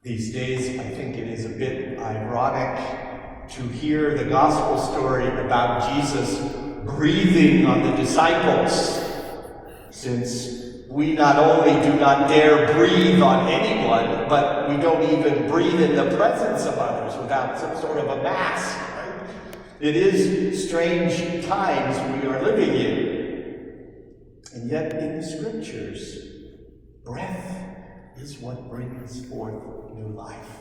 These days, I think it is a bit ironic to hear the gospel story about Jesus breathing on the disciples, since we not only do not dare breathe on anyone, but we don't even breathe in the presence of others without some sort of a mask. Right? It is strange times we are living in. And yet in the scriptures, breath is what brings forth new life.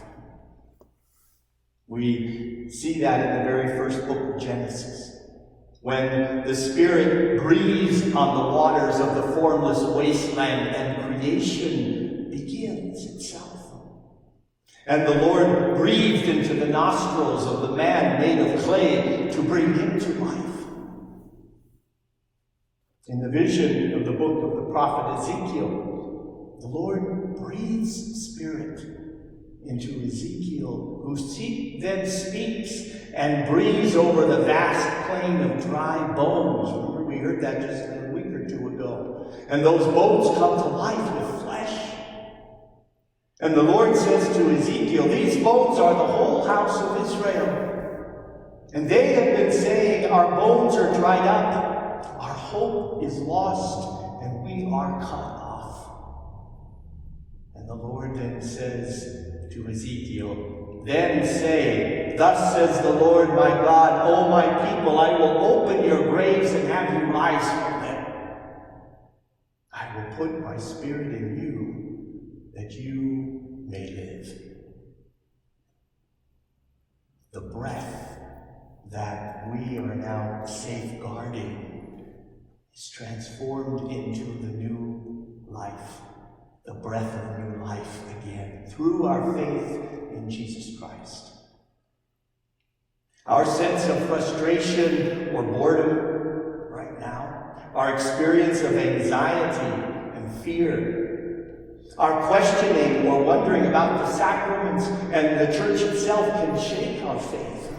We see that in the very first book of Genesis, when the Spirit breathes on the waters of the formless wasteland and creation begins itself. And the Lord breathed into the nostrils of the man made of clay to bring him to life. In the vision of the book of the prophet Ezekiel, the Lord breathes Spirit into Ezekiel, who then speaks and breathes over the vast plain of dry bones. Remember, we heard that just a week or two ago. And those bones come to life with flesh. And the Lord says to Ezekiel, these bones are the whole house of Israel. And they have been saying, our bones are dried up, our hope is lost, and we are cut off. And the Lord then says to Ezekiel, then say, thus says the Lord my God, O my people, I will open your graves and have you rise from them. I will put my Spirit in you, that you may live. The breath that we are now safeguarding is transformed into the new life. The breath of new life again, through our faith in Jesus Christ. Our sense of frustration or boredom right now, our experience of anxiety and fear, our questioning or wondering about the sacraments and the church itself can shake our faith.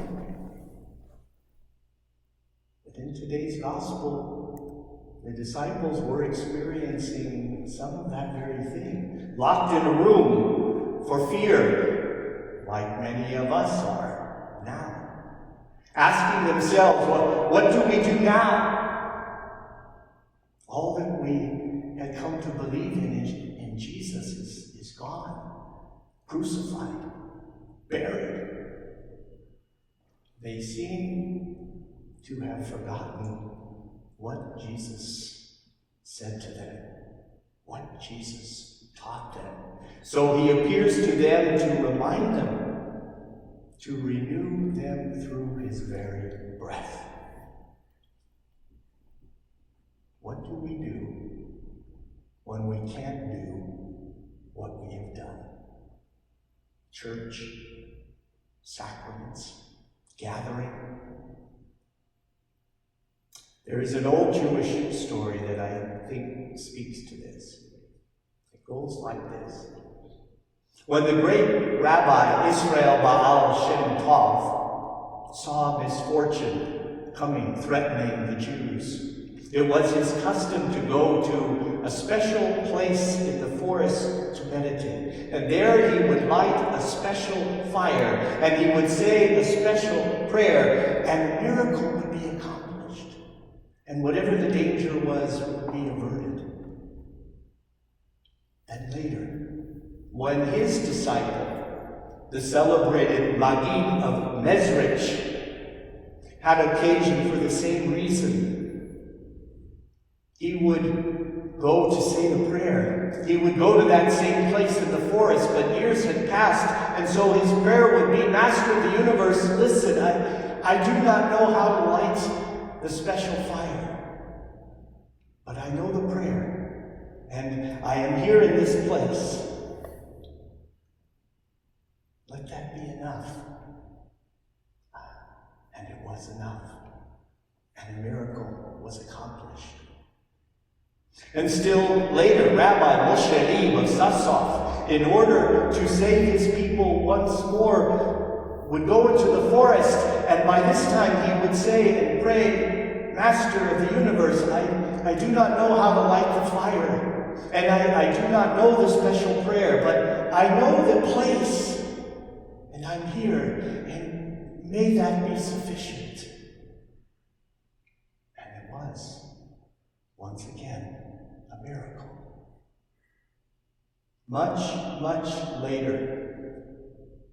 But in today's gospel, the disciples were experiencing some of that very thing. Locked in a room for fear, like many of us are now. Asking themselves, what do we do now? All that we had come to believe in Jesus is gone. Crucified, buried. They seem to have forgotten what Jesus said to them, what Jesus taught them. So he appears to them to remind them, to renew them through his very breath. What do we do when we can't do what we have done? Church, sacraments, gathering. There is an old Jewish story that I think speaks to this. It goes like this. When the great rabbi Israel Baal Shem Tov saw misfortune coming, threatening the Jews, it was his custom to go to a special place in the forest to meditate. And there he would light a special fire, and he would say a special prayer, and a miracle would be accomplished. And whatever the danger was would be averted. And later, when his disciple, the celebrated Maggid of Mezrich, had occasion for the same reason, he would go to say the prayer. He would go to that same place in the forest, but years had passed, and so his prayer would be, Master of the universe, listen, I do not know how to light the special fire, but I know the prayer, and I am here in this place. Let that be enough. And it was enough, and a miracle was accomplished. And still later, Rabbi Moshe of Sassoff, in order to save his people once more, would go into the forest, and by this time he would say and pray, Master of the universe, I do not know how to light the fire, And I do not know the special prayer, but I know the place. And I'm here, and may that be sufficient. And it was, once again, a miracle. Much later,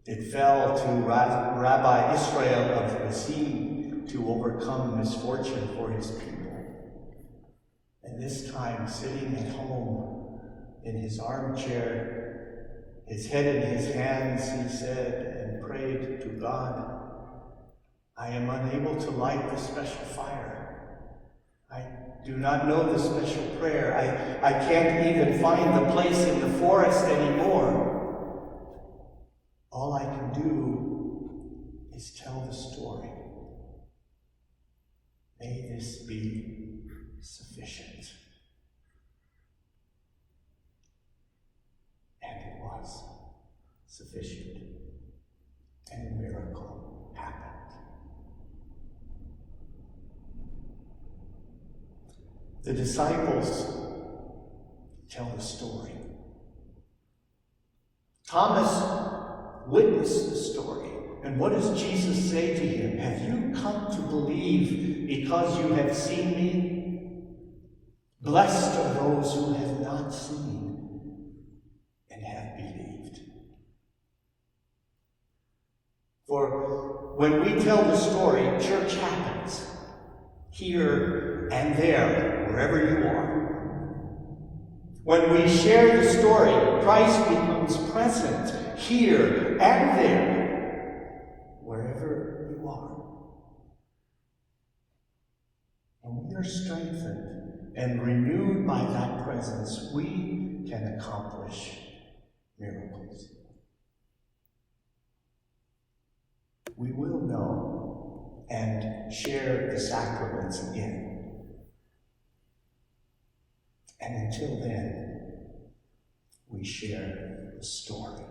it fell to Rabbi Israel of Reno to overcome misfortune for his people. And this time, sitting at home in his armchair, his head in his hands, he said and prayed to God, I am unable to light the special fire. I do not know the special prayer. I can't even find the place in the forest anymore. All I can do is tell the story. May this be sufficient. And it was sufficient. And a miracle happened. The disciples tell the story. Thomas witnessed the story. And what does Jesus say to him? Have you come to believe because you have seen me? Blessed are those who have not seen and have believed. For when we tell the story, church happens. Here and there, wherever you are. When we share the story, Christ becomes present here and there, wherever you are. And we are strengthened and renewed by that presence. We can accomplish miracles. We will know and share the sacraments again. And until then, we share the story.